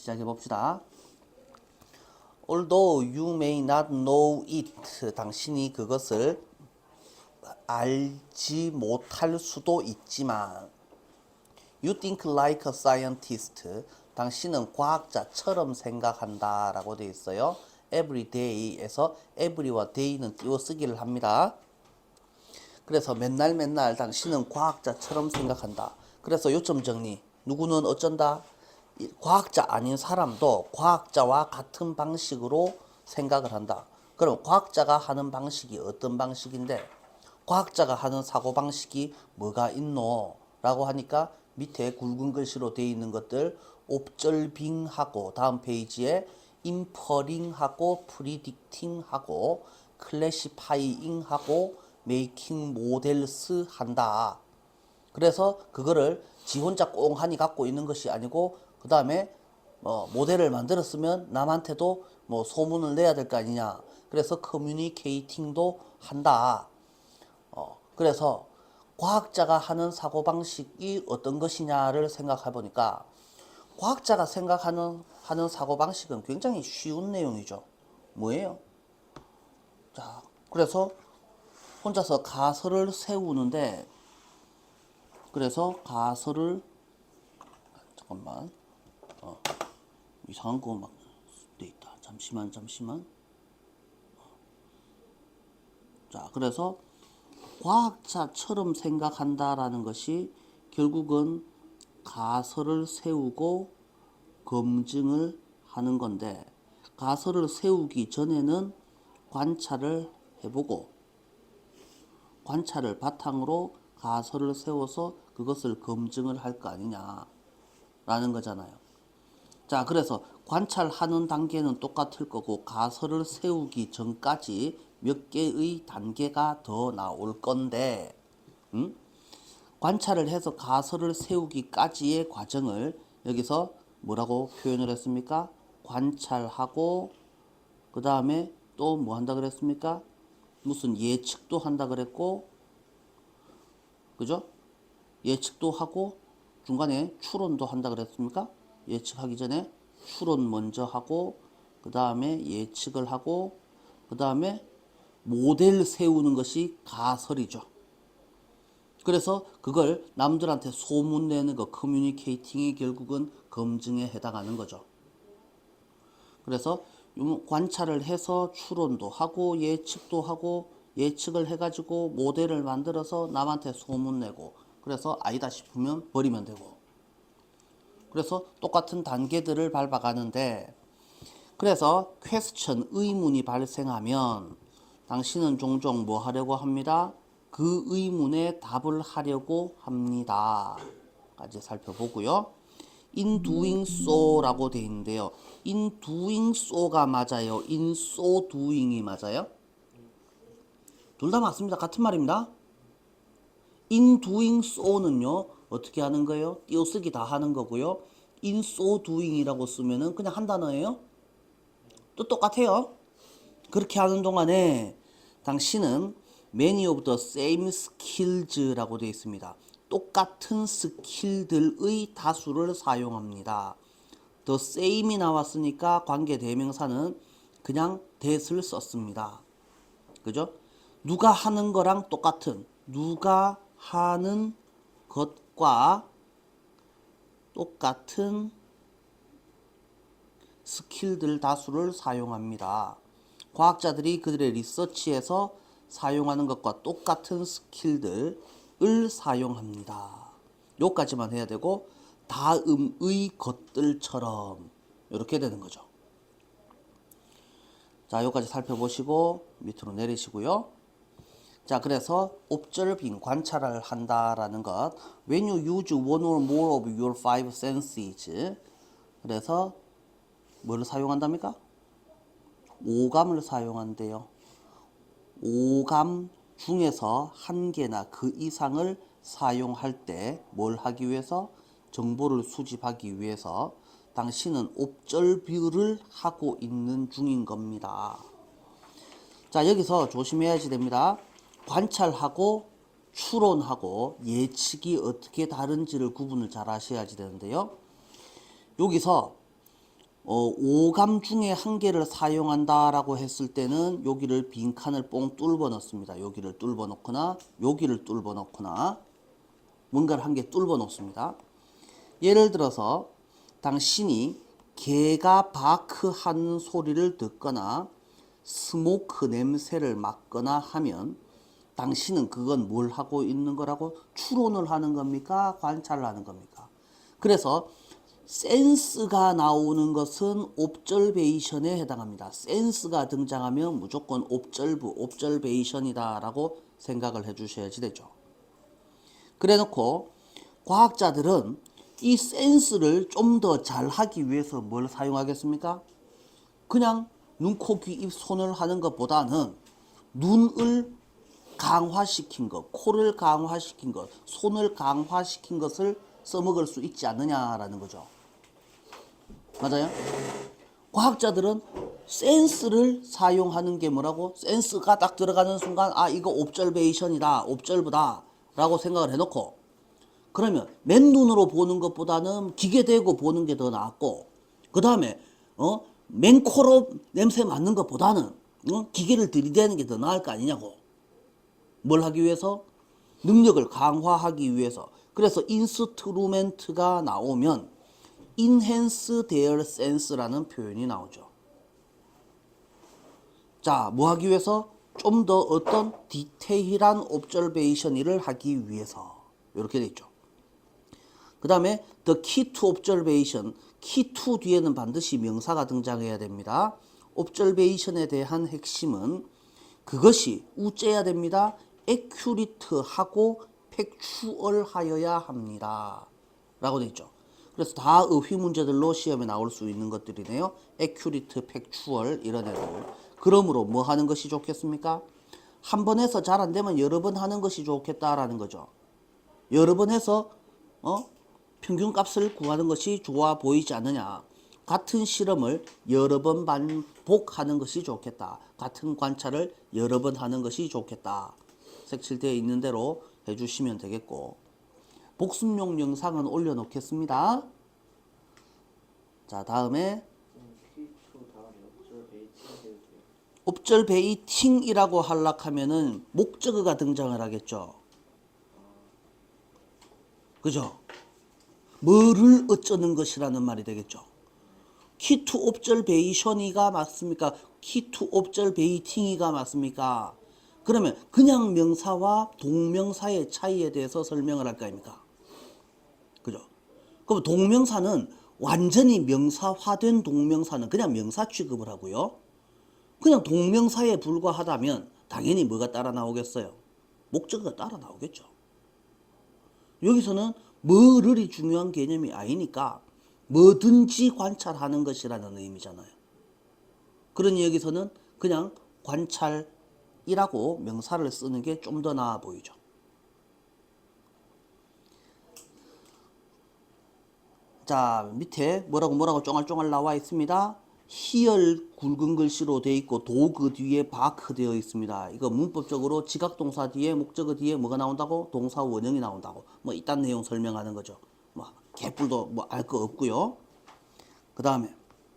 시작해 봅시다. Although you may not know it, 당신이 그것을 알지 못할 수도 있지만 You think like a scientist, 당신은 과학자처럼 생각한다 라고 되어 있어요. Every day에서 every와 day는 띄어쓰기를 합니다. 그래서 맨날 당신은 과학자처럼 생각한다. 그래서 요점 정리. 누구는 어쩐다? 과학자 아닌 사람도 과학자와 같은 방식으로 생각을 한다. 그럼 과학자가 하는 방식이 어떤 방식인데 과학자가 하는 사고방식이 뭐가 있노? 라고 하니까 밑에 굵은 글씨로 되어 있는 것들 옵절빙하고 다음 페이지에 인퍼링하고 프리딕팅하고 클래시파이잉하고 메이킹 모델스 한다. 그래서 그거를 지 혼자 꽁하니 갖고 있는 것이 아니고 그 다음에 모델을 만들었으면 남한테도 소문을 내야 될 거 아니냐. 그래서 커뮤니케이팅도 한다. 그래서 과학자가 하는 사고방식이 어떤 것이냐를 생각해 보니까 과학자가 생각하는 사고방식은 굉장히 쉬운 내용이죠. 뭐예요? 자, 그래서 혼자서 가설을 세우는데 그래서 가설을 잠깐만 이상한 거 막 돼 있다. 잠시만. 자, 그래서 과학자처럼 생각한다라는 것이 결국은 가설을 세우고 검증을 하는 건데 가설을 세우기 전에는 관찰을 해보고 관찰을 바탕으로 가설을 세워서 그것을 검증을 할 거 아니냐라는 거잖아요. 자, 그래서 관찰하는 단계는 똑같을 거고 가설을 세우기 전까지 몇 개의 단계가 더 나올 건데 관찰을 해서 가설을 세우기까지의 과정을 여기서 뭐라고 표현을 했습니까? 관찰하고 그 다음에 또 뭐 한다 그랬습니까? 무슨 예측도 한다 그랬고 그죠? 예측도 하고 중간에 추론도 한다 그랬습니까? 예측하기 전에 추론 먼저 하고 그 다음에 예측을 하고 그 다음에 모델 세우는 것이 가설이죠. 그래서 그걸 남들한테 소문내는 거 커뮤니케이팅이 결국은 검증에 해당하는 거죠. 그래서 관찰을 해서 추론도 하고 예측도 하고 예측을 해가지고 모델을 만들어서 남한테 소문내고 그래서 아니다 싶으면 버리면 되고 그래서 똑같은 단계들을 밟아가는데 그래서 퀘스천 의문이 발생하면 당신은 종종 뭐 하려고 합니다? 그 의문에 답을 하려고 합니다. 까지 살펴보고요. In doing so라고 되어 있는데요. In doing so가 맞아요? In so doing이 맞아요? 둘 다 맞습니다. 같은 말입니다. In doing so는요. 어떻게 하는 거예요? 띄어쓰기 다 하는 거고요. In so doing이라고 쓰면은 그냥 한 단어예요. 또 똑같아요. 그렇게 하는 동안에 당신은 many of the same skills라고 되어 있습니다. 똑같은 스킬들의 다수를 사용합니다. the same이 나왔으니까 관계 대명사는 그냥 that을 썼습니다. 그죠? 누가 하는 거랑 똑같은 누가 하는 것과 똑같은 스킬들 다수를 사용합니다. 과학자들이 그들의 리서치에서 사용하는 것과 똑같은 스킬들을 사용합니다. 요까지만 해야 되고 다음의 것들처럼 이렇게 되는 거죠. 자, 요까지 살펴보시고 밑으로 내리시고요. 자, 그래서 observing, 관찰을 한다라는 것. When you use one or more of your five senses. 그래서 뭐를 사용한답니까? 오감을 사용한대요. 오감 중에서 한 개나 그 이상을 사용할 때 뭘 하기 위해서? 정보를 수집하기 위해서 당신은 observe를 하고 있는 중인 겁니다. 자, 여기서 조심해야지 됩니다. 관찰하고 추론하고 예측이 어떻게 다른지를 구분을 잘 하셔야지 되는데요. 여기서 오감 중에 한 개를 사용한다라고 했을 때는 여기를 빈칸을 뽕 뚫어 넣습니다. 여기를 뚫어 놓거나 여기를 뚫어 놓거나 뭔가를 한 개 뚫어 놓습니다. 예를 들어서 당신이 개가 바크하는 소리를 듣거나 스모크 냄새를 맡거나 하면 당신은 그건 뭘 하고 있는 거라고? 추론을 하는 겁니까? 관찰을 하는 겁니까? 그래서 센스가 나오는 것은 옵절베이션에 해당합니다. 센스가 등장하면 무조건 옵절베이션이다 라고 생각을 해 주셔야지 되죠. 그래 놓고 과학자들은 이 센스를 좀 더 잘하기 위해서 뭘 사용하겠습니까? 그냥 눈, 코, 귀, 입, 손을 하는 것보다는 눈을 강화시킨 것, 코를 강화시킨 것, 손을 강화시킨 것을 써먹을 수 있지 않느냐라는 거죠. 맞아요? 과학자들은 센스를 사용하는 게 뭐라고? 센스가 딱 들어가는 순간 아 이거 옵절베이션이다, 옵절브다 라고 생각을 해놓고 그러면 맨눈으로 보는 것보다는 기계 대고 보는 게 더 낫고 그 다음에 맨코로 냄새 맡는 것보다는 기계를 들이대는 게 더 나을 거 아니냐고. 뭘 하기 위해서? 능력을 강화하기 위해서. 그래서 인스트루멘트가 나오면 enhance their sense라는 표현이 나오죠. 자, 뭐 하기 위해서? 좀 더 어떤 디테일한 observation을 하기 위해서. 이렇게 돼 있죠. 그 다음에 the key to observation, key to 뒤에는 반드시 명사가 등장해야 됩니다. observation에 대한 핵심은 그것이 우째야 됩니다. accurate하고 factual하여야 합니다. 라고 돼 있죠. 그래서 다 의휘 문제들로 시험에 나올 수 있는 것들이네요. accurate, factual 이런 애들. 그러므로 뭐 하는 것이 좋겠습니까? 한 번 해서 잘 안 되면 여러 번 하는 것이 좋겠다라는 거죠. 여러 번 해서 평균값을 구하는 것이 좋아 보이지 않느냐. 같은 실험을 여러 번 반복하는 것이 좋겠다. 같은 관찰을 여러 번 하는 것이 좋겠다. 색칠되어 있는 대로 해주시면 되겠고 복습용 영상은 올려놓겠습니다. 자, 다음에 observating이라고 하려면은 목적어가 등장을 하겠죠. 그죠? 뭐를 어쩌는 것이라는 말이 되겠죠. key to observation이가 맞습니까? key to observating이가 맞습니까? 그러면 그냥 명사와 동명사의 차이에 대해서 설명을 할 거 아닙니까? 그죠? 그럼 동명사는 완전히 명사화된 동명사는 그냥 명사 취급을 하고요. 그냥 동명사에 불과하다면 당연히 뭐가 따라 나오겠어요? 목적어가 따라 나오겠죠. 여기서는 뭐를이 중요한 개념이 아니니까 뭐든지 관찰하는 것이라는 의미잖아요. 그러니 여기서는 그냥 관찰이라고 명사를 쓰는 게 좀 더 나아 보이죠. 자, 밑에 뭐라고 쫑알쫑알 나와 있습니다. 희열 굵은 글씨로 되어 있고 도그 뒤에 바크 되어 있습니다. 이거 문법적으로 지각동사 뒤에 목적어 뒤에 뭐가 나온다고? 동사 원형이 나온다고. 뭐 이딴 내용 설명하는 거죠. 뭐 개뿔도 뭐 알 거 없고요. 그 다음에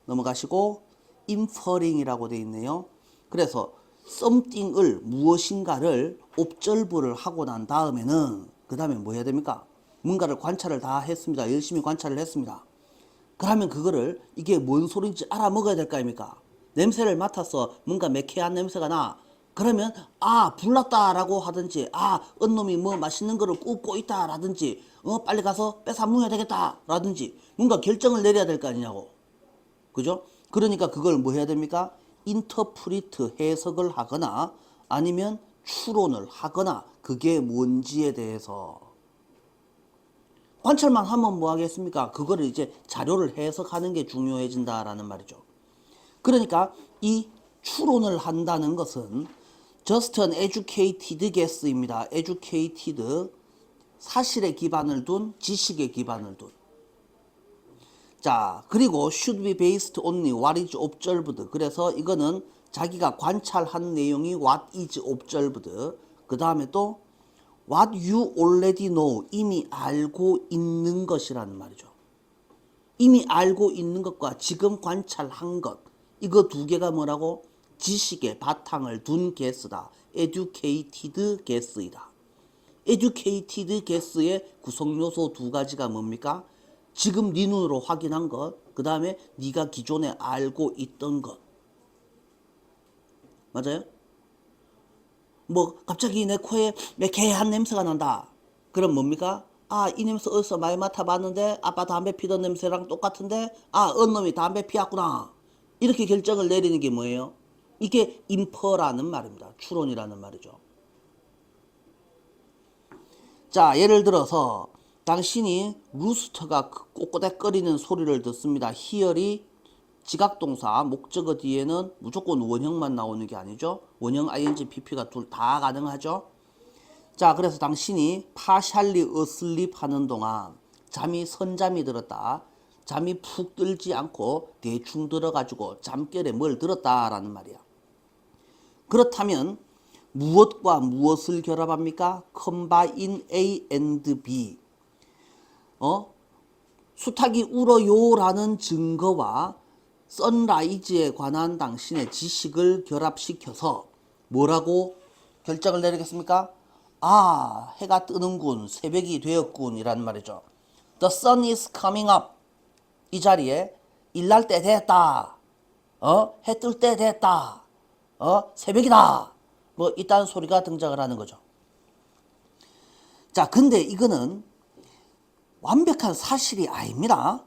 넘어가시고 inferring이라고 되어 있네요. 그래서 something을 무엇인가를 observe를 하고 난 다음에는 그 다음에 뭐 해야 됩니까? 뭔가를 관찰을 다 했습니다. 열심히 관찰을 했습니다. 그러면 그거를 이게 뭔 소리인지 알아먹어야 될 거 아닙니까? 냄새를 맡아서 뭔가 매캐한 냄새가 나. 그러면 아 불났다라고 하든지 아 언놈이 뭐 맛있는 거를 굽고 있다라든지 빨리 가서 뺏어 먹어야 되겠다라든지 뭔가 결정을 내려야 될 거 아니냐고. 그죠? 그러니까 그걸 뭐 해야 됩니까? 인터프리트 해석을 하거나 아니면 추론을 하거나 그게 뭔지에 대해서 관찰만 하면 뭐 하겠습니까? 그거를 이제 자료를 해석하는 게 중요해진다라는 말이죠. 그러니까 이 추론을 한다는 것은 just an educated guess입니다. educated 사실에 기반을 둔 지식에 기반을 둔. 자, 그리고 should be based only what is observed. 그래서 이거는 자기가 관찰한 내용이 what is observed. 그 다음에 또 what you already know. 이미 알고 있는 것이라는 말이죠. 이미 알고 있는 것과 지금 관찰한 것, 이거 두 개가 뭐라고? 지식의 바탕을 둔 guess다. educated guess이다. educated guess의 구성 요소 두 가지가 뭡니까? 지금 네 눈으로 확인한 것, 그 다음에 네가 기존에 알고 있던 것. 맞아요? 뭐 갑자기 내 코에 매캐한 냄새가 난다. 그럼 뭡니까? 아, 이 냄새 어디서 많이 맡아봤는데 아빠 담배 피던 냄새랑 똑같은데 언 놈이 담배 피웠구나. 이렇게 결정을 내리는 게 뭐예요? 이게 인퍼라는 말입니다. 추론이라는 말이죠. 자, 예를 들어서 당신이 루스터가 꼬꼬닥거리는 소리를 듣습니다. hear이 지각동사 목적어 뒤에는 무조건 원형만 나오는 게 아니죠. 원형 ing, pp가 둘 다 가능하죠. 자, 그래서 당신이 partially asleep 하는 동안 잠이 선잠이 들었다. 잠이 푹 들지 않고 대충 들어가지고 잠결에 뭘 들었다라는 말이야. 그렇다면 무엇과 무엇을 결합합니까? combine A and B. 수탉이 울어요라는 증거와 선라이즈에 관한 당신의 지식을 결합시켜서 뭐라고 결정을 내리겠습니까? 아, 해가 뜨는군, 새벽이 되었군 이라는 말이죠. The sun is coming up. 이 자리에 일날 때 됐다. 해 뜰 때 됐다. 새벽이다. 뭐 이딴 소리가 등장을 하는 거죠. 자, 근데 이거는 완벽한 사실이 아닙니다.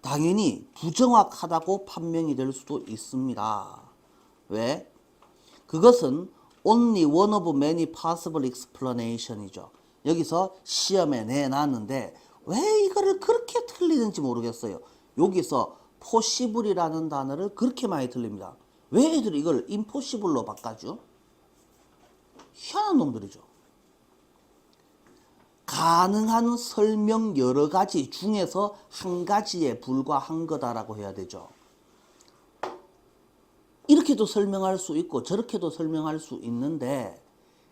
당연히 부정확하다고 판명이 될 수도 있습니다. 왜? 그것은 only one of many possible explanation이죠. 여기서 시험에 내놨는데 왜 이거를 그렇게 틀리는지 모르겠어요. 여기서 possible이라는 단어를 그렇게 많이 틀립니다. 왜 애들이 이걸 impossible로 바꿔줘? 희한한 놈들이죠. 가능한 설명 여러 가지 중에서 한 가지에 불과한 거다라고 해야 되죠. 이렇게도 설명할 수 있고 저렇게도 설명할 수 있는데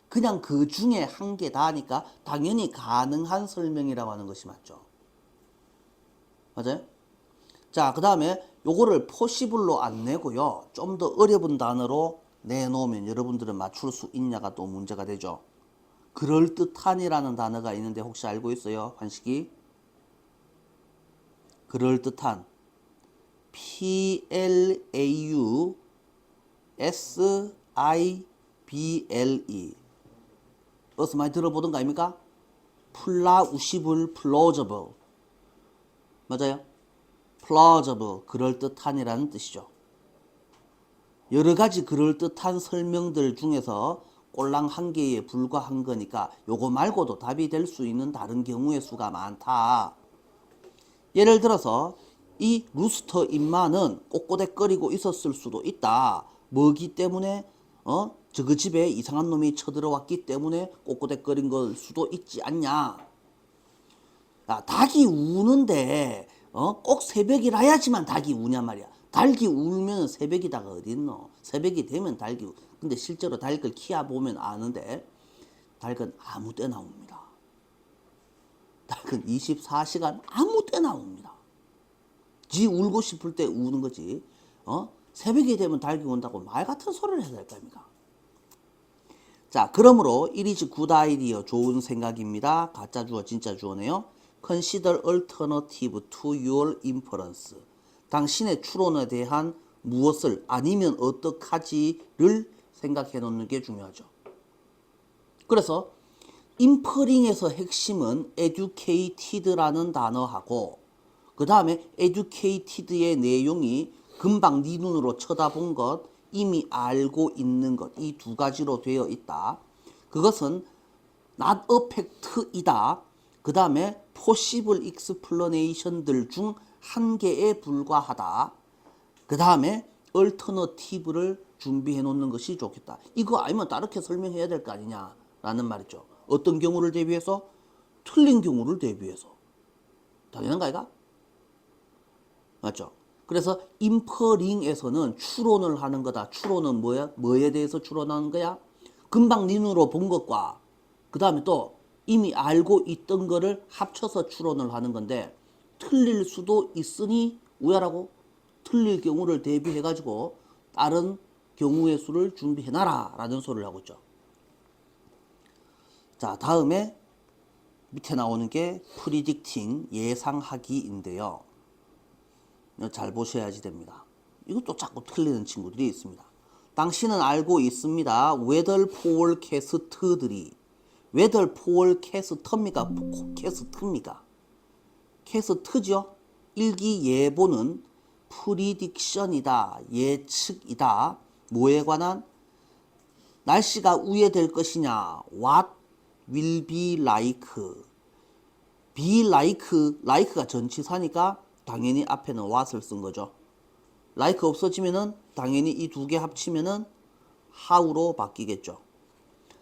그냥 그 중에 한 개다니까 당연히 가능한 설명이라고 하는 것이 맞죠. 맞아요? 자, 그 다음에 요거를 possible로 안 내고요. 좀 더 어려운 단어로 내놓으면 여러분들은 맞출 수 있냐가 또 문제가 되죠. 그럴듯한이라는 단어가 있는데 혹시 알고 있어요? 환식이? 그럴듯한. P-L-A-U-S-I-B-L-E. 어디서 많이 들어보던 거 아닙니까? plausible, plausible. 맞아요? plausible, 그럴듯한이라는 뜻이죠. 여러 가지 그럴듯한 설명들 중에서 꼴랑 한 개에 불과한 거니까 요거 말고도 답이 될 수 있는 다른 경우의 수가 많다. 예를 들어서 이 루스터 인마는 꼬꼬댁거리고 있었을 수도 있다. 뭐기 때문에 저 집에 이상한 놈이 쳐들어왔기 때문에 꼬꼬댁거린 걸 수도 있지 않냐. 야, 닭이 우는데 꼭 새벽이라야지만 닭이 우냐 말이야. 닭이 울면 새벽이 닭 어딨노? 새벽이 되면 닭이 근데 실제로 닭을 키워보면 아는데 닭은 아무 때나 웁니다. 닭은 24시간 아무 때나 웁니다. 지 울고 싶을 때 우는 거지. 새벽이 되면 닭이 운다고 말 같은 소리를 해야 될 거 아닙니까? 자, 그러므로 it is good idea, 좋은 생각입니다. 가짜 주어, 진짜 주어네요. Consider alternative to your inference. 당신의 추론에 대한 무엇을 아니면 어떡하지를 생각해 놓는 게 중요하죠. 그래서 inferring에서 핵심은 educated라는 단어하고 그 다음에 educated의 내용이 금방 네 눈으로 쳐다본 것, 이미 알고 있는 것, 이 두 가지로 되어 있다. 그것은 not a fact이다. 그 다음에 possible explanation들 중 한 개에 불과하다. 그 다음에 alternative를 준비해 놓는 것이 좋겠다. 이거 아니면 다르게 설명해야 될 거 아니냐라는 말이죠. 어떤 경우를 대비해서? 틀린 경우를 대비해서. 당연한 거 아이가? 맞죠? 그래서 인퍼링에서는 추론을 하는 거다. 추론은 뭐야? 뭐에 대해서 추론하는 거야? 금방 네 눈으로 본 것과 그 다음에 또 이미 알고 있던 거를 합쳐서 추론을 하는 건데 틀릴 수도 있으니 우야라고 틀릴 경우를 대비해 가지고 다른 경우의 수를 준비해놔라 라는 소리를 하고 있죠. 자, 다음에 밑에 나오는 게 predicting 예상하기인데요. 잘 보셔야지 됩니다. 이것도 자꾸 틀리는 친구들이 있습니다. 당신은 알고 있습니다. weather forecast들이 weather forecast입니까? 캐스트입니까? 캐스트죠. 일기예보는 prediction이다. 예측이다. 뭐에 관한? 날씨가 우회될 것이냐? What will be like? be like가 전치사니까 당연히 앞에는 what을 쓴 거죠. like 없어지면은 당연히 이 두 개 합치면은 how로 바뀌겠죠.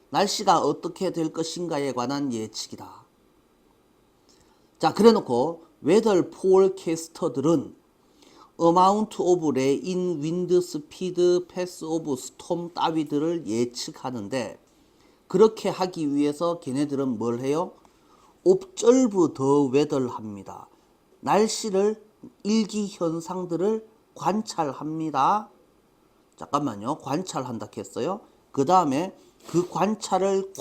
날씨가 어떻게 될 것인가에 관한 예측이다. 자, 그래 놓고 weather forecaster들은 amount of rain, wind speed, path of storm 따위들을 예측하는데 그렇게 하기 위해서 걔네들은 뭘 해요? observe the weather 합니다. 날씨를 일기 현상들을 관찰합니다. 잠깐만요. 관찰한다 했어요. 그 다음에 그 관찰을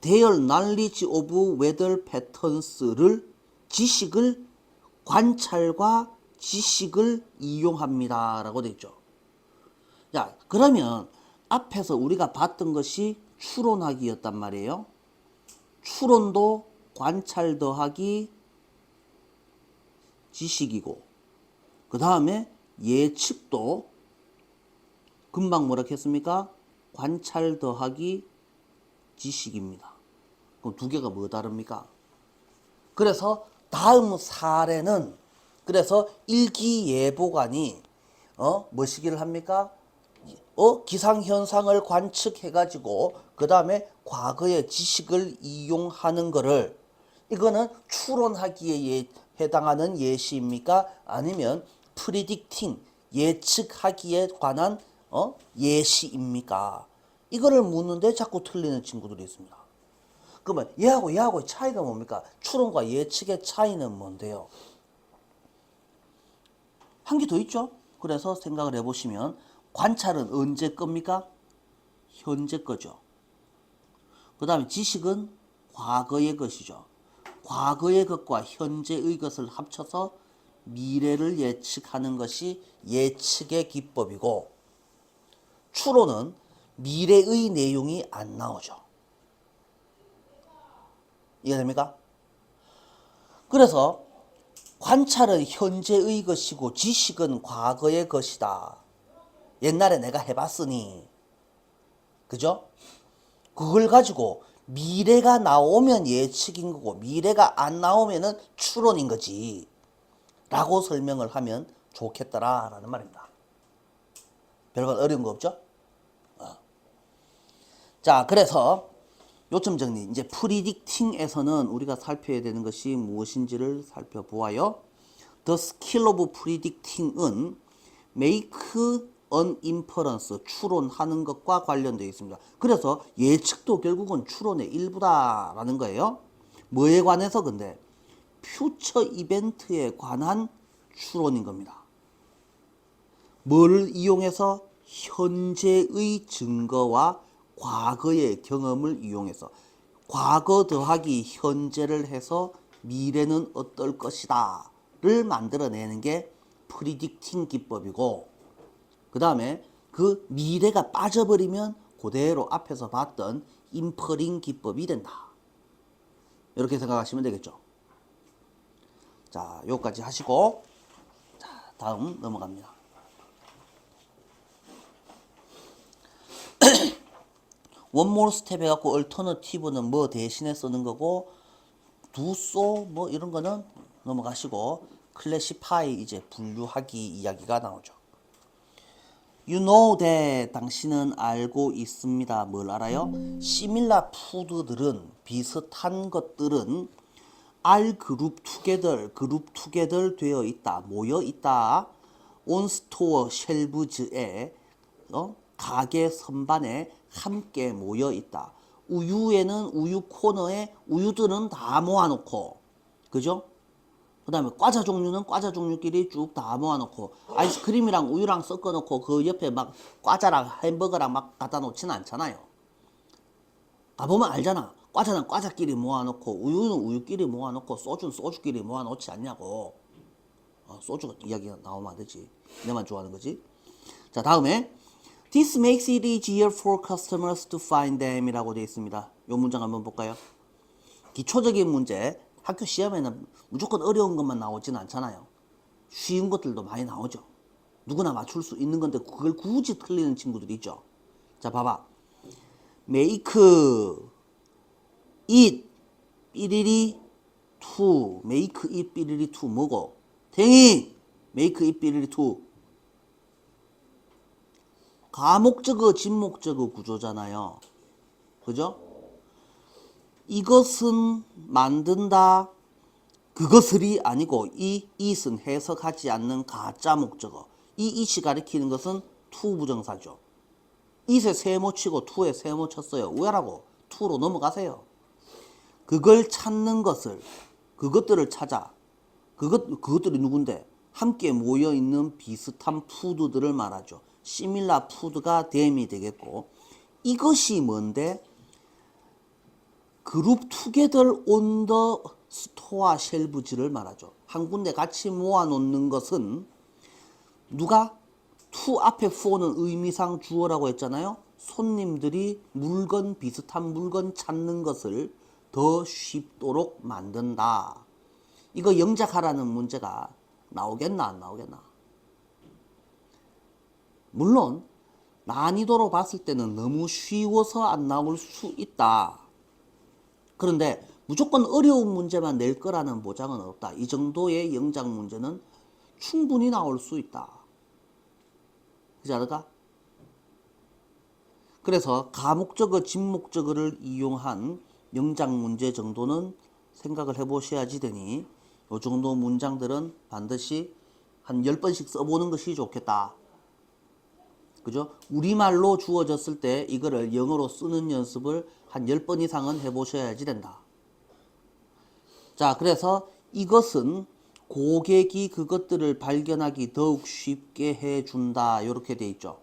their knowledge of weather patterns를 지식을 관찰과 지식을 이용합니다 라고 되어 있죠. 자, 그러면 앞에서 우리가 봤던 것이 추론하기였단 말이에요. 추론도 관찰 더하기 지식이고 그 다음에 예측도 금방 뭐라 했습니까? 관찰 더하기 지식입니다. 그럼 두 개가 뭐 다릅니까? 그래서 다음 사례는 그래서 일기예보관이 뭐시기를 합니까? 기상현상을 관측해가지고 그 다음에 과거의 지식을 이용하는 거를 이거는 추론하기에 해당하는 예시입니까? 아니면 predicting 예측하기에 관한 예시입니까? 이거를 묻는데 자꾸 틀리는 친구들이 있습니다. 그러면 얘하고의 차이가 뭡니까? 추론과 예측의 차이는 뭔데요? 한 개 더 있죠? 그래서 생각을 해보시면 관찰은 언제 겁니까? 현재 거죠. 그 다음에 지식은 과거의 것이죠. 과거의 것과 현재의 것을 합쳐서 미래를 예측하는 것이 예측의 기법이고 추론은 미래의 내용이 안 나오죠. 이해됩니까? 그래서 관찰은 현재의 것이고 지식은 과거의 것이다. 옛날에 내가 해봤으니 그죠? 그걸 가지고 미래가 나오면 예측인 거고 미래가 안 나오면은 추론인 거지 라고 설명을 하면 좋겠더라 라는 말입니다. 별반 어려운 거 없죠? 자, 그래서 요점 정리. 이제 predicting에서는 우리가 살펴야 되는 것이 무엇인지를 살펴보아요. The skill of predicting은 make an inference, 추론하는 것과 관련되어 있습니다. 그래서 예측도 결국은 추론의 일부다라는 거예요. 뭐에 관해서 근데? 퓨처 이벤트에 관한 추론인 겁니다. 뭘 이용해서? 현재의 증거와 과거의 경험을 이용해서 과거 더하기 현재를 해서 미래는 어떨 것이다 를 만들어내는 게 프리딕팅 기법이고 그 다음에 그 미래가 빠져버리면 그대로 앞에서 봤던 인퍼링 기법이 된다. 이렇게 생각하시면 되겠죠. 자, 여기까지 하시고 자, 다음 넘어갑니다. 원몰 스텝 해갖고 얼터너티브는 뭐 대신에 쓰는 거고 두소 뭐 이런 거는 넘어가시고 클래시파이 이제 분류하기 이야기가 나오죠. You know that 당신은 알고 있습니다. 뭘 알아요? 시밀라 푸드들은 비슷한 것들은 are group together 되어 있다. 모여 있다. on store shelves에 가게 선반에 함께 모여 있다. 우유에는 우유 코너에 우유들은 다 모아놓고 그죠? 그 다음에 과자 종류는 과자 종류끼리 쭉 다 모아놓고 아이스크림이랑 우유랑 섞어놓고 그 옆에 막 과자랑 햄버거랑 막 갖다 놓지는 않잖아요. 가보면 알잖아. 과자는 과자끼리 모아놓고 우유는 우유끼리 모아놓고 소주는 소주끼리 모아놓지 않냐고. 소주가 이야기가 나오면 안 되지. 내만 좋아하는 거지. 자, 다음에 This makes it easier for customers to find them 이라고 되어 있습니다. 이 문장 한번 볼까요? 기초적인 문제, 학교 시험에는 무조건 어려운 것만 나오진 않잖아요. 쉬운 것들도 많이 나오죠. 누구나 맞출 수 있는 건데 그걸 굳이 틀리는 친구들이 있죠. 자, 봐봐. make it 삐리리 to make it 삐리리 to 뭐고? 댕이 make it 삐리리 to 가목적어 진목적어 구조잖아요. 그죠? 이것은 만든다. 그것을이 아니고 이 it은 해석하지 않는 가짜 목적어. 이 it이 가리키는 것은 to 부정사죠. it에 세모 치고 to에 세모 쳤어요. 왜라고? to로 넘어가세요. 그걸 찾는 것을, 그것들을 찾아. 그것들이 누군데? 함께 모여있는 비슷한 푸드들을 말하죠. similar food가 them이 되겠고, 이것이 뭔데? 그룹 together on the store shelves를 말하죠. 한 군데 같이 모아놓는 것은 누가? to 앞에 for는 의미상 주어라고 했잖아요. 손님들이 물건, 비슷한 물건 찾는 것을 더 쉽도록 만든다. 이거 영작하라는 문제가 나오겠나 안 나오겠나? 물론 난이도로 봤을 때는 너무 쉬워서 안 나올 수 있다. 그런데 무조건 어려운 문제만 낼 거라는 보장은 없다. 이 정도의 영작 문제는 충분히 나올 수 있다. 그렇지 않을까? 그래서 가목적어, 진목적어를 이용한 영작 문제 정도는 생각을 해보셔야지 되니 이 정도 문장들은 반드시 한 10번씩 써보는 것이 좋겠다. 그죠? 우리말로 주어졌을 때 이거를 영어로 쓰는 연습을 한 10번 이상은 해보셔야지 된다. 자, 그래서 이것은 고객이 그것들을 발견하기 더욱 쉽게 해준다. 이렇게 돼 있죠.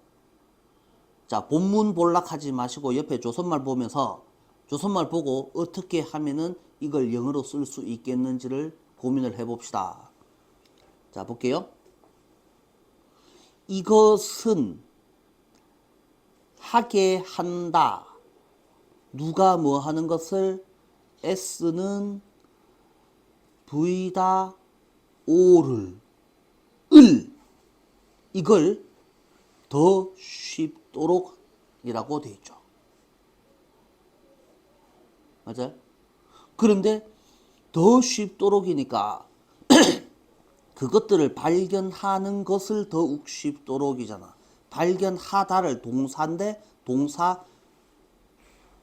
자, 본문 볼락하지 마시고 옆에 조선말 보면서 조선말 보고 어떻게 하면은 이걸 영어로 쓸 수 있겠는지를 고민을 해봅시다. 자, 볼게요. 이것은 하게 한다. 누가 뭐 하는 것을? S는 V다 O를 이걸 더 쉽도록 이라고 되어 있죠. 맞아요? 그런데 더 쉽도록이니까 그것들을 발견하는 것을 더욱 쉽도록이잖아. 발견하다를 동사인데 동사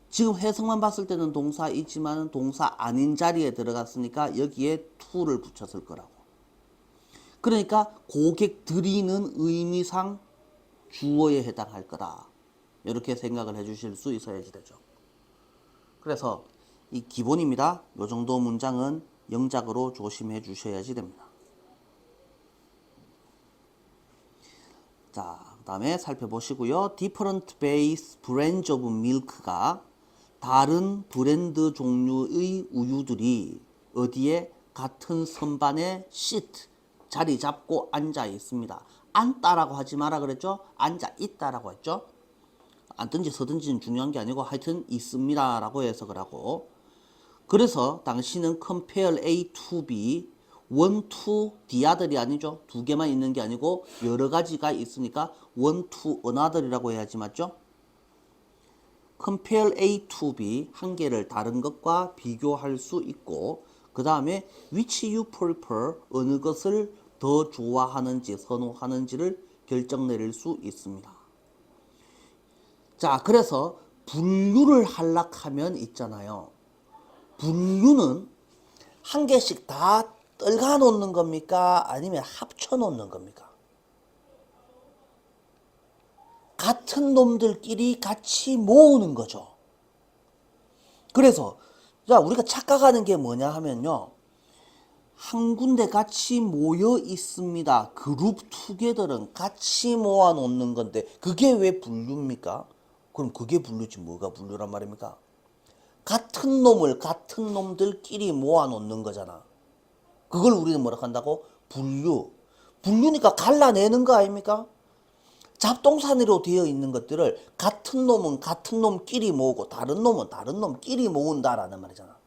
지금 해석만 봤을 때는 동사이지만 동사 아닌 자리에 들어갔으니까 여기에 to를 붙였을 거라고. 그러니까 고객들이는 의미상 주어에 해당할 거다. 이렇게 생각을 해주실 수 있어야지 되죠. 그래서 이 기본입니다. 이 정도 문장은 영작으로 조심해 주셔야지 됩니다. 자, 그 다음에 살펴보시고요. Different base brands of milk가 다른 브랜드 종류의 우유들이 어디에? 같은 선반에 sit, 자리 잡고 앉아 있습니다. 앉다라고 하지 마라 그랬죠? 앉아 있다라고 했죠? 앉든지 서든지는 중요한 게 아니고 하여튼 있습니다 라고 해석을 하고, 그래서 당신은 compare A to B, one to the other이 아니죠. 두 개만 있는 게 아니고 여러 가지가 있으니까 one to another이라고 해야지 맞죠? compare A to B, 한 개를 다른 것과 비교할 수 있고, 그 다음에 which you prefer, 어느 것을 더 좋아하는지 선호하는지를 결정 내릴 수 있습니다. 자, 그래서 분류를 하려면 있잖아요. 분류는 한 개씩 다 떨가 놓는 겁니까? 아니면 합쳐 놓는 겁니까? 같은 놈들끼리 같이 모으는 거죠. 그래서 자, 우리가 착각하는 게 뭐냐 하면요. 한 군데 같이 모여 있습니다. 그룹 투게더는 같이 모아 놓는 건데 그게 왜 분류입니까? 그럼 그게 분류지 뭐가 분류란 말입니까? 같은 놈을 같은 놈들끼리 모아 놓는 거잖아. 그걸 우리는 뭐라 한다고? 분류. 분류니까 갈라내는 거 아닙니까? 잡동사니로 되어 있는 것들을 같은 놈은 같은 놈끼리 모으고 다른 놈은 다른 놈끼리 모은다라는 말이잖아.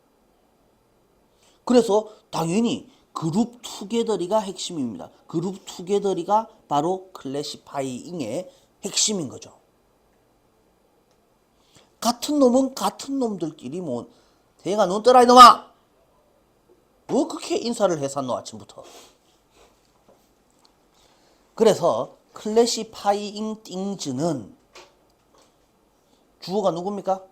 그래서 당연히 그룹 투게더리가 핵심입니다. 그룹 투게더리가 바로 클래시파이잉의 핵심인 거죠. 같은 놈은 같은 놈들끼리 모은. 대가 눈 떠라 이놈아! 뭐 그렇게 인사를 해샀노 아침부터. 그래서 클래시파이잉 띵즈는 주어가 누굽니까?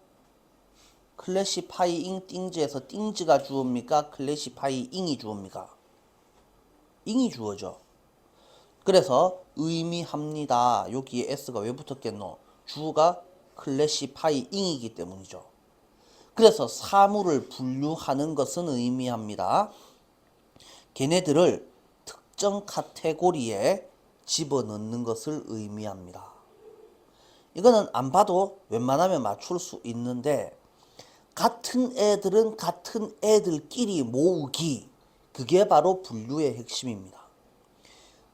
클래시파이잉 띵즈에서 띵즈가 주어입니까? 클래시파이잉이 주어입니까? 잉이 주어죠. 그래서 의미합니다. 여기에 s가 왜 붙었겠노? 주어가 클래시파이잉이기 때문이죠. 그래서 사물을 분류하는 것은 의미합니다. 걔네들을 특정 카테고리에 집어넣는 것을 의미합니다. 이거는 안 봐도 웬만하면 맞출 수 있는데 같은 애들은 같은 애들끼리 모으기, 그게 바로 분류의 핵심입니다.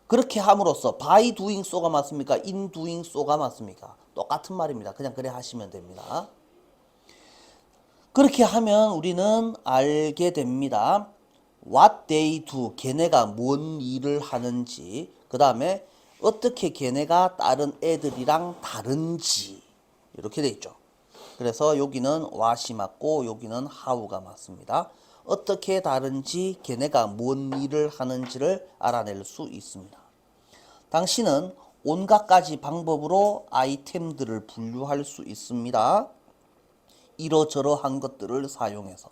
그렇게 함으로써 by doing so가 맞습니까? in doing so가 맞습니까? 똑같은 말입니다. 그냥 그래 하시면 됩니다. 그렇게 하면 우리는 알게 됩니다. what they do, 걔네가 뭔 일을 하는지, 그 다음에 어떻게 걔네가 다른 애들이랑 다른지 이렇게 돼 있죠. 그래서 여기는 what이 맞고 여기는 how가 맞습니다. 어떻게 다른지, 걔네가 뭔 일을 하는지를 알아낼 수 있습니다. 당신은 온갖 가지 방법으로 아이템들을 분류할 수 있습니다. 이러저러한 것들을 사용해서.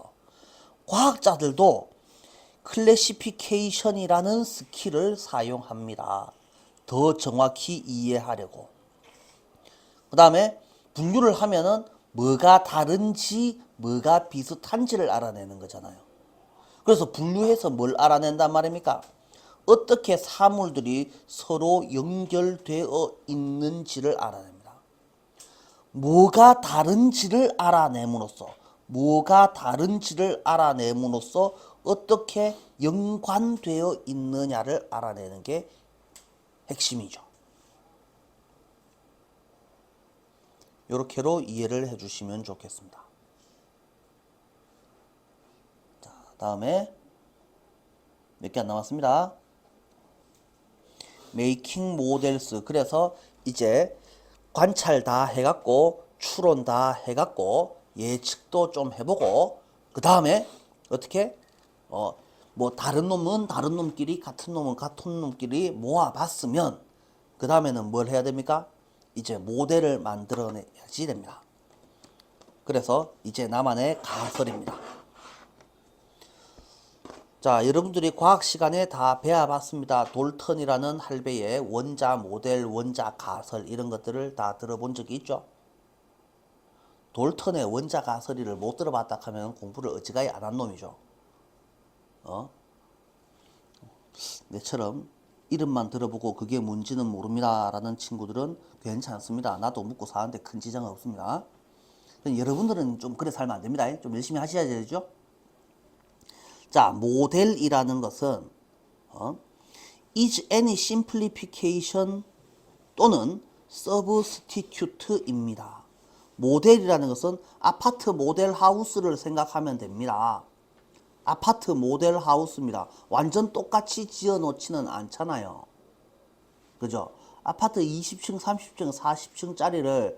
과학자들도 클래시피케이션이라는 스킬을 사용합니다. 더 정확히 이해하려고. 그 다음에 분류를 하면은 뭐가 다른지 뭐가 비슷한지를 알아내는 거잖아요. 그래서 분류해서 뭘 알아낸단 말입니까? 어떻게 사물들이 서로 연결되어 있는지를 알아냅니다. 뭐가 다른지를 알아냄으로써 어떻게 연관되어 있느냐를 알아내는 게 핵심이죠. 이렇게로 이해를 해주시면 좋겠습니다. 자, 다음에 몇 개 안 남았습니다. Making models. 그래서 이제 관찰 다 해갖고 추론 다 해갖고 예측도 좀 해보고 그 다음에 어떻게 뭐 다른 놈은 다른 놈끼리 같은 놈은 같은 놈끼리 모아봤으면 그 다음에는 뭘 해야 됩니까? 이제 모델을 만들어내야지 됩니다. 그래서 이제 나만의 가설입니다. 자, 여러분들이 과학 시간에 다 배워봤습니다. 돌턴이라는 할배의 원자 모델, 원자 가설 이런 것들을 다 들어본 적이 있죠? 돌턴의 원자 가설이를 못 들어봤다 하면 공부를 어지간히 안 한 놈이죠. 내처럼 이름만 들어보고 그게 뭔지는 모릅니다 라는 친구들은 괜찮습니다. 나도 묻고 사는데 큰 지장은 없습니다. 여러분들은 좀 그래 살면 안 됩니다. 좀 열심히 하셔야 되죠. 자, 모델이라는 것은 is any simplification 또는 substitute입니다. 모델이라는 것은 아파트 모델 하우스를 생각하면 됩니다. 아파트 모델 하우스입니다. 완전 똑같이 지어 놓지는 않잖아요. 그죠? 아파트 20층, 30층, 40층짜리를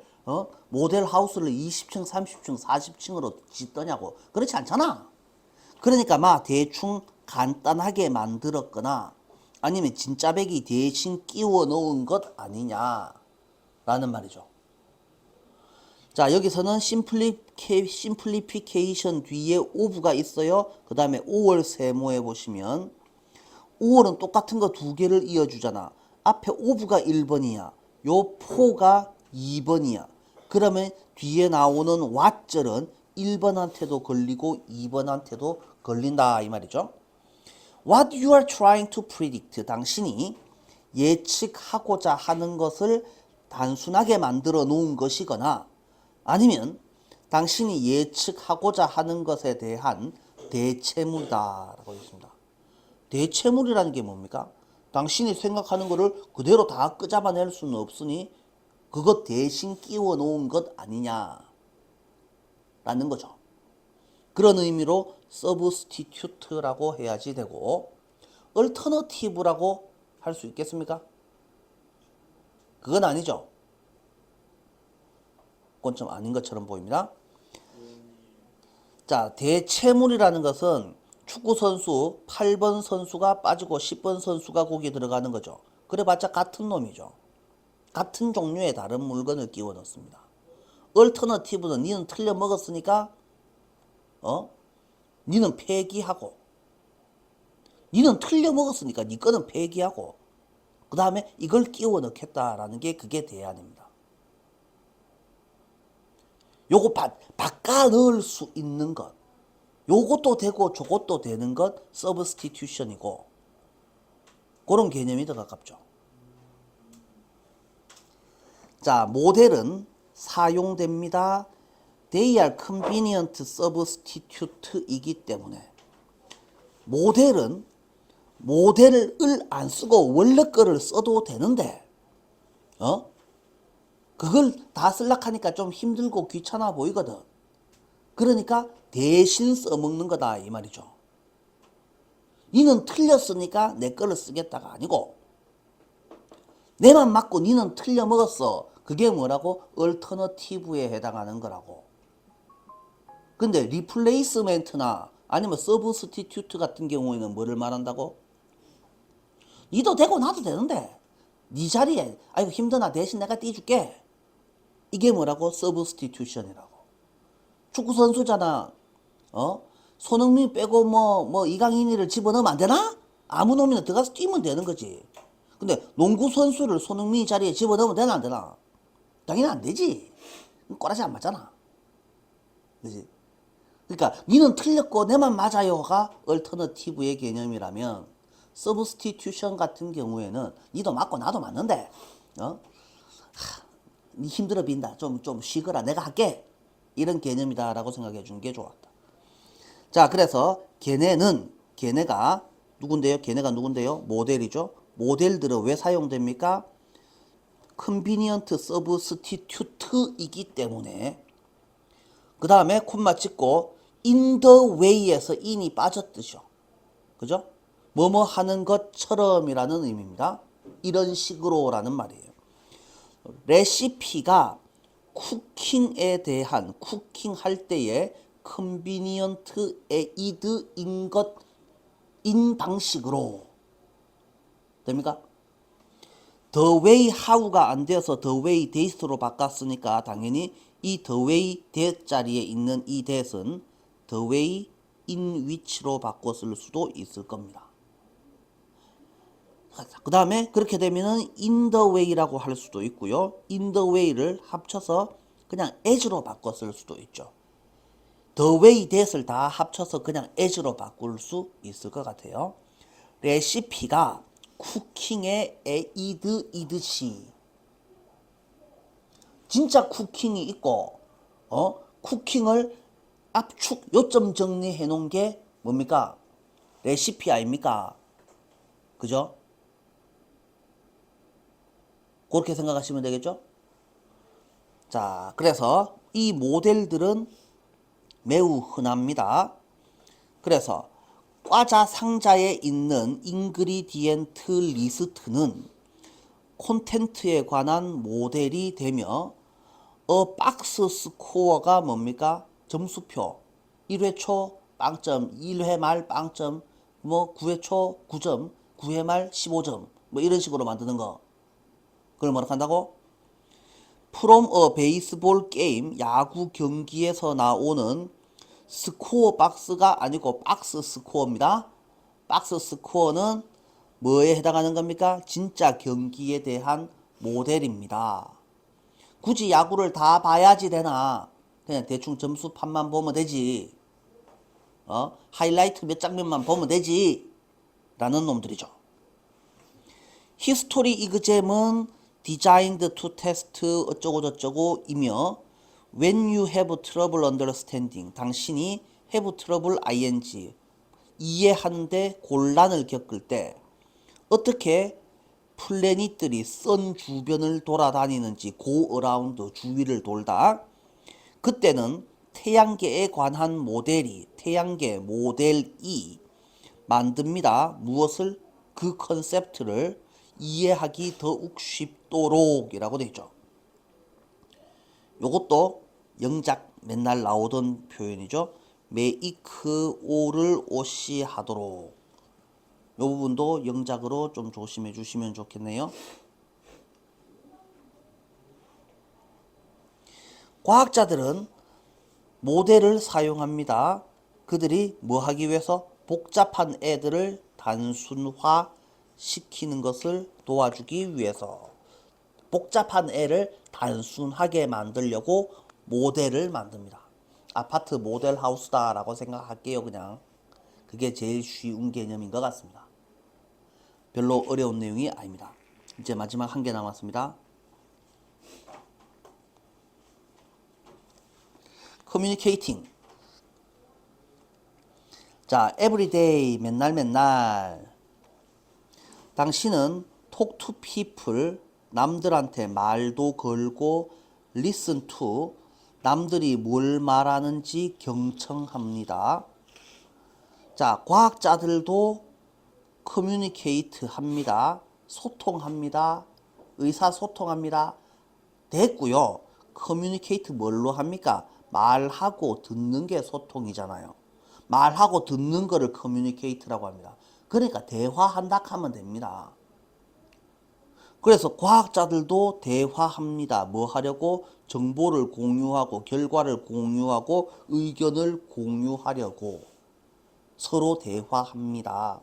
모델 하우스를 20층, 30층, 40층으로 짓더냐고. 그렇지 않잖아. 그러니까 막 대충 간단하게 만들었거나 아니면 진짜배기 대신 끼워 넣은 것 아니냐 라는 말이죠. 자, 여기서는 심플리피케이션 뒤에 오브가 있어요. 그 다음에 5월 세모에 보시면 5월은 똑같은 거 두 개를 이어주잖아. 앞에 오브가 1번이야. 요 포가 2번이야. 그러면 뒤에 나오는 왓절은 1번한테도 걸리고 2번한테도 걸린다 이 말이죠. What you are trying to predict. 당신이 예측하고자 하는 것을 단순하게 만들어 놓은 것이거나 아니면 당신이 예측하고자 하는 것에 대한 대체물이다 라고 했습니다. 대체물이라는 게 뭡니까? 당신이 생각하는 것을 그대로 다 끄잡아낼 수는 없으니 그것 대신 끼워 놓은 것 아니냐 라는 거죠. 그런 의미로 substitute라고 해야지 되고 alternative라고 할 수 있겠습니까? 그건 아니죠. 그건 좀 아닌 것처럼 보입니다. 자, 대체물이라는 것은 축구 선수 8번 선수가 빠지고 10번 선수가 거기에 들어가는 거죠. 그래봤자 같은 놈이죠. 같은 종류의 다른 물건을 끼워 넣습니다. 얼터너티브는 니는 틀려 먹었으니까 니는 폐기하고 니는 틀려 먹었으니까 니 거는 폐기하고 그 다음에 이걸 끼워 넣겠다라는 게 그게 대안입니다. 요거 바꿔 넣을 수 있는 것 요것도 되고 저것도 되는 것 substitution이고 그런 개념이 더 가깝죠. 자, 모델은 사용됩니다. They are convenient substitute이기 때문에 모델은 모델을 안 쓰고 원래 거를 써도 되는데 그걸 다 쓰려고 하니까 좀 힘들고 귀찮아 보이거든. 그러니까 대신 써먹는 거다 이 말이죠. 니는 틀렸으니까 내 거를 쓰겠다가 아니고 내만 맞고 니는 틀려 먹었어. 그게 뭐라고? 얼터너티브에 해당하는 거라고. 근데 리플레이스멘트나 아니면 서브스티튜트 같은 경우에는 뭐를 말한다고? 니도 되고 나도 되는데 니 자리에 아이고 힘드나 대신 내가 띄줄게. 이게 뭐라고? 서브스티튜션이라고. 축구 선수잖아. 손흥민 빼고 뭐 이강인이를 집어넣으면 안 되나? 아무 놈이나 들어가서 뛰면 되는 거지. 근데 농구 선수를 손흥민 자리에 집어넣으면 되나 안 되나? 당연히 안 되지. 꼬라지 안 맞잖아. 그지? 그러니까 니는 틀렸고 내만 맞아요가 얼터너티브의 개념이라면 서브스티튜션 같은 경우에는 니도 맞고 나도 맞는데 니 힘들어 빈다. 좀 쉬거라. 내가 할게. 이런 개념이다라고 생각해 주는 게 좋았다. 자, 그래서 걔네가 누군데요? 걔네가 누군데요? 모델이죠. 모델들은 왜 사용됩니까? convenient substitute이기 때문에 그 다음에 콤마 찍고 in the way에서 in이 빠졌듯이요. 그죠? 뭐뭐 하는 것처럼이라는 의미입니다. 이런 식으로라는 말이에요. 레시피가 쿠킹에 대한 쿠킹할 때의 컨비니언트 에이드인 것인 방식으로 됩니까? The way how가 안 되어서 the way that으로 바꿨으니까 당연히 이 the way that 자리에 있는 이 that은 the way in which로 바꿨을 수도 있을 겁니다. 그 다음에 그렇게 되면은 in the way라고 할 수도 있고요. in the way를 합쳐서 그냥 as로 바꿨을 수도 있죠. the way that을 다 합쳐서 그냥 as로 바꿀 수 있을 것 같아요. 레시피가 쿠킹에 에이드이듯이 진짜 쿠킹이 있고 쿠킹을 압축 요점 정리해 놓은 게 뭡니까? 레시피 아닙니까? 그죠? 그렇게 생각하시면 되겠죠? 자, 그래서 이 모델들은 매우 흔합니다. 그래서 과자 상자에 있는 인그리디엔트 리스트는 콘텐츠에 관한 모델이 되며 박스 스코어가 뭡니까? 점수표 1회 초 빵점, 1회 말 빵점, 9회 초 9점, 9회 말 15점 이런 식으로 만드는 거. 그걸 뭐라고 한다고? From a baseball game, 야구 경기에서 나오는 스코어 박스가 아니고 박스 스코어입니다. 박스 스코어는 뭐에 해당하는 겁니까? 진짜 경기에 대한 모델입니다. 굳이 야구를 다 봐야지 되나? 그냥 대충 점수판만 보면 되지. 하이라이트 몇 장면만 보면 되지. 라는 놈들이죠. 히스토리 이그잼은 designed to test 어쩌고 저쩌고 이며 when you have trouble understanding 당신이 have trouble ing 이해하는데 곤란을 겪을 때 어떻게 플래닛들이 선 주변을 돌아다니는지 go around 주위를 돌다 그때는 태양계에 관한 모델이 태양계 모델이 만듭니다. 무엇을? 그 컨셉트를 이해하기 더욱 쉽도록 이라고 되어 있죠. 요것도 영작 맨날 나오던 표현이죠. make all을 오시 하도록 요 부분도 영작으로 좀 조심해 주시면 좋겠네요. 과학자들은 모델을 사용합니다. 그들이 뭐 하기 위해서? 복잡한 애들을 단순화 시키는 것을 도와주기 위해서 복잡한 애를 단순하게 만들려고 모델을 만듭니다. 아파트 모델 하우스다 라고 생각할게요. 그냥 그게 제일 쉬운 개념인 것 같습니다. 별로 어려운 내용이 아닙니다. 이제 마지막 한 개 남았습니다. communicating. 자, everyday 맨날 당신은 talk to people 남들한테 말도 걸고 listen to 남들이 뭘 말하는지 경청합니다. 자, 과학자들도 communicate 합니다. 소통합니다. 의사소통합니다. 됐고요. communicate 뭘로 합니까? 말하고 듣는 게 소통이잖아요. 말하고 듣는 거를 communicate라고 합니다. 그러니까 대화한다 하면 됩니다. 그래서 과학자들도 대화합니다. 뭐 하려고? 정보를 공유하고 결과를 공유하고 의견을 공유하려고 서로 대화합니다.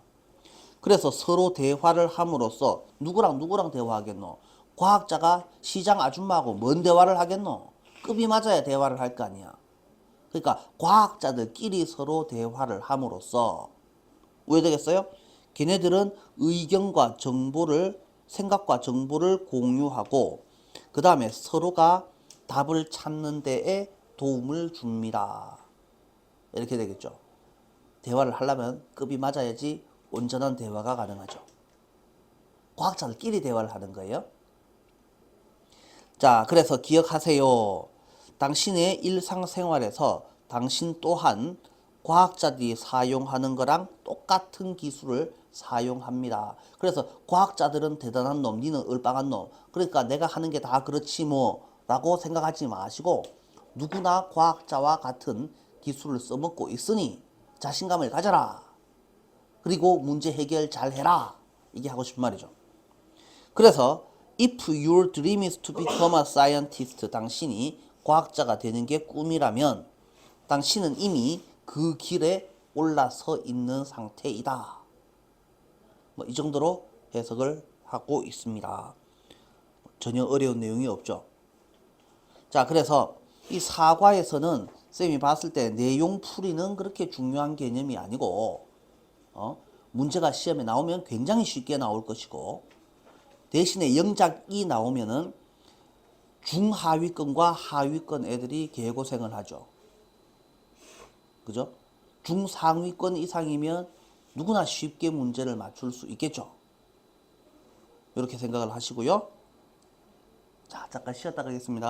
그래서 서로 대화를 함으로써 누구랑 대화하겠노? 과학자가 시장 아줌마하고 뭔 대화를 하겠노? 급이 맞아야 대화를 할 거 아니야. 그러니까 과학자들끼리 서로 대화를 함으로써 왜 되겠어요? 걔네들은 의견과 정보를 생각과 정보를 공유하고 그 다음에 서로가 답을 찾는 데에 도움을 줍니다. 이렇게 되겠죠. 대화를 하려면 급이 맞아야지 온전한 대화가 가능하죠. 과학자들끼리 대화를 하는 거예요. 자, 그래서 기억하세요. 당신의 일상생활에서 당신 또한 과학자들이 사용하는 거랑 똑같은 기술을 사용합니다. 그래서 과학자들은 대단한 놈, 니는 얼빵한 놈. 그러니까 내가 하는 게 다 그렇지 뭐 라고 생각하지 마시고 누구나 과학자와 같은 기술을 써먹고 있으니 자신감을 가져라. 그리고 문제 해결 잘 해라. 이게 하고 싶은 말이죠. 그래서 if your dream is to become a scientist, 당신이 과학자가 되는 게 꿈이라면 당신은 이미 그 길에 올라서 있는 상태이다. 뭐 이 정도로 해석을 하고 있습니다. 전혀 어려운 내용이 없죠. 자, 그래서 이 사과에서는 쌤이 봤을 때 내용 풀이는 그렇게 중요한 개념이 아니고 문제가 시험에 나오면 굉장히 쉽게 나올 것이고 대신에 영작이 나오면은 중하위권과 하위권 애들이 개고생을 하죠. 그죠? 중상위권 이상이면 누구나 쉽게 문제를 맞출 수 있겠죠. 이렇게 생각을 하시고요. 자, 잠깐 쉬었다 가겠습니다.